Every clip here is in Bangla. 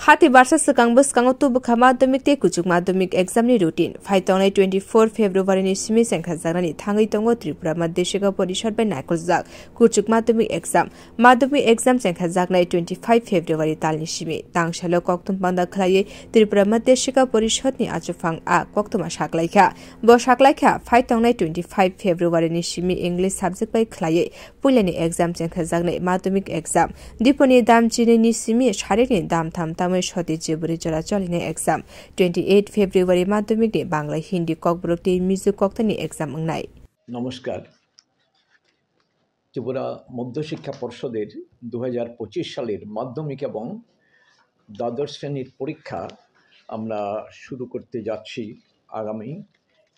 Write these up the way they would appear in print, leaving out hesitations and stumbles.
Hati barsa sekang bus kang tu bukha madhyamik te kuchuk madhyamik exam ni routine. Phaitongnai 24 February ni simi sengkhajak ni thangai tongo Tripura Madhyashika Porishad bai naikolzak kuchuk madhyamik exam. Madhyamik exam sengkhajak nai 25 February tal ni simi. Tangshalo koktum pangda khlaiye Tripura Madhyashika Porishad ni achufang a koktuma saklaikha. Bo saklaikha phaitongnai 25 February ni simi English subject bai khlaiye pulani exam sengkhajak nai madhyamik exam. Diponi dam chini ni simi sharik ni dam tham tamai shoti jeburi jara choline exam 28 February madhyamik ni bangla hindi kokbrok te mizu koktani exam ngnai নমস্কার ত্রিপুরা মধ্যশিক্ষা পর্ষদের 2025 সালের মাধ্যমিক এবং দ্বাদশ শ্রেণীর পরীক্ষা আমরা শুরু করতে যাচ্ছি আগামী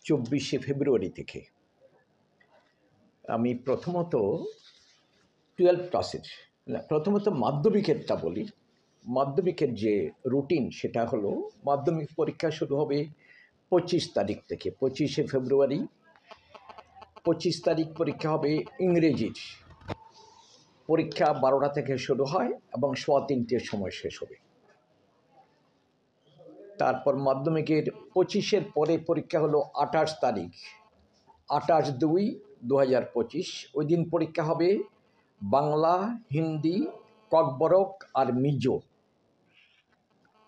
24 ফেব্রুয়ারি থেকে আমি প্রথমত 12 ক্লাসের প্রথমত মাধ্যমিকেরটা বলি মাধ্যমিকের যে রুটিন সেটা হলো মাধ্যমিক পরীক্ষা শুরু হবে 25 তারিখ থেকে 25 ফেব্রুয়ারি 25 তারিখ পরীক্ষা হবে ইংরেজির পরীক্ষা 12টা থেকে শুরু হয় এবং 3:15 সময় শেষ হবে তারপর মাধ্যমিকের 25 এর পরে পরীক্ষা হলো 28 তারিখ 28/2/2025 ওই দিন পরীক্ষা হবে বাংলা হিন্দি ককবরক আর মিজো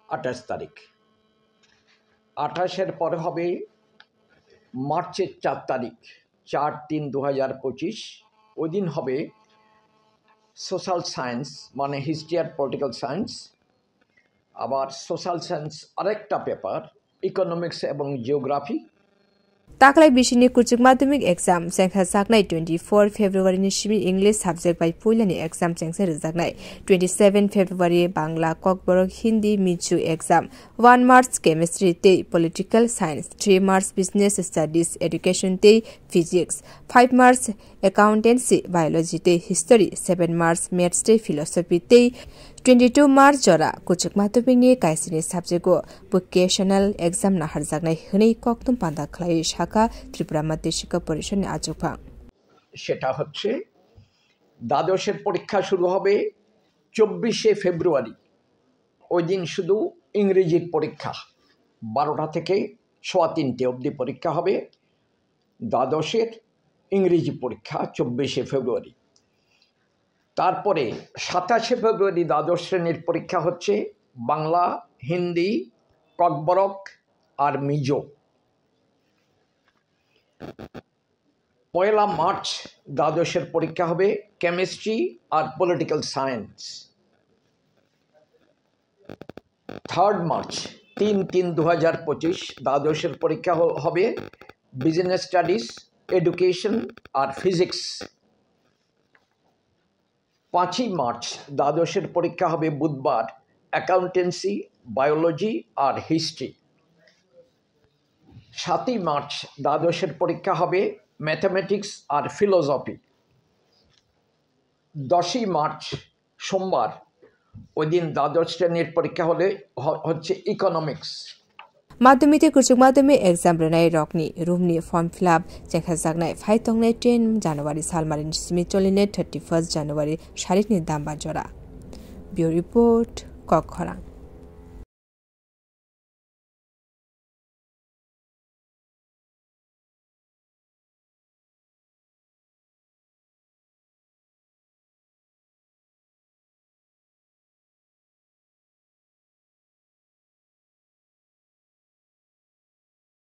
28 তারিখ 28 এর পরে হবে মার্চের 4 তারিখ 4/3/2025 ওই দিন হবে সোশ্যাল সায়েন্স মানে হিস্ট্রি আর পলিটিক্যাল সায়েন্স আবার সোশ্যাল সায়েন্স আরেকটা পেপার ইকোনমিক্স এবং geography Taklai bishini kuchuk madhyamik exam sengkhajak nai 24 February ni simi English subject bai puilani exam sengse rijak nai 27 February Bangla kokborok Hindi michu exam 1 March chemistry te political science 3 March business studies education te physics 5 March accountancy biology te history 7 March maths te philosophy te 22 March jora kuchuk madhyamik ni kaisini subject go vocational exam na harjak nai hnei koktum panda khlai শাখা ত্রিপুরা মাধ্যমিক পরিষদ নি আচুফাং সেটা হচ্ছে দ্বাদশের পরীক্ষা শুরু হবে 24 ফেব্রুয়ারি ওই দিন শুধু ইংরেজির পরীক্ষা 12টা থেকে 3:15 অবধি পরীক্ষা হবে দ্বাদশের ইংরেজি পরীক্ষা 24 ফেব্রুয়ারি তারপরে 27 ফেব্রুয়ারি দ্বাদশ শ্রেণীর পরীক্ষা হচ্ছে বাংলা হিন্দি ককবরক আর মিজো 1 মার্চ দ্বাদশের পরীক্ষা হবে কেমিস্ট্রি আর পলিটিক্যাল সায়েন্স 3 মার্চ 3/3/2025 দ্বাদশের পরীক্ষা হবে বিজনেস স্টাডিজ এডুকেশন আর ফিজিক্স 5 মার্চ দ্বাদশের পরীক্ষা হবে বুধবার অ্যাকাউন্টেন্সি বায়োলজি আর হিস্ট্রি 7 মার্চ দ্বাদশের পরীক্ষা হবে ম্যাথমেটিক্স আর ফিলোসফি 10 মার্চ সোমবার ওই দিন দ্বাদশ শ্রেণীর পরীক্ষা হচ্ছে ইকোনমিক্স মাধ্যমিক কুচুক মাধ্যমিক এক্সাম রেনাই রকনি রুমনি ফর্ম ফিল আপ চেখাজাকনাই ফাইতংনাই 10 জানুয়ারি সালমারিন সিমি চলিনে 31 জানুয়ারি শারিকনি দাম্বা জরা বিউ রিপোর্ট ককখরা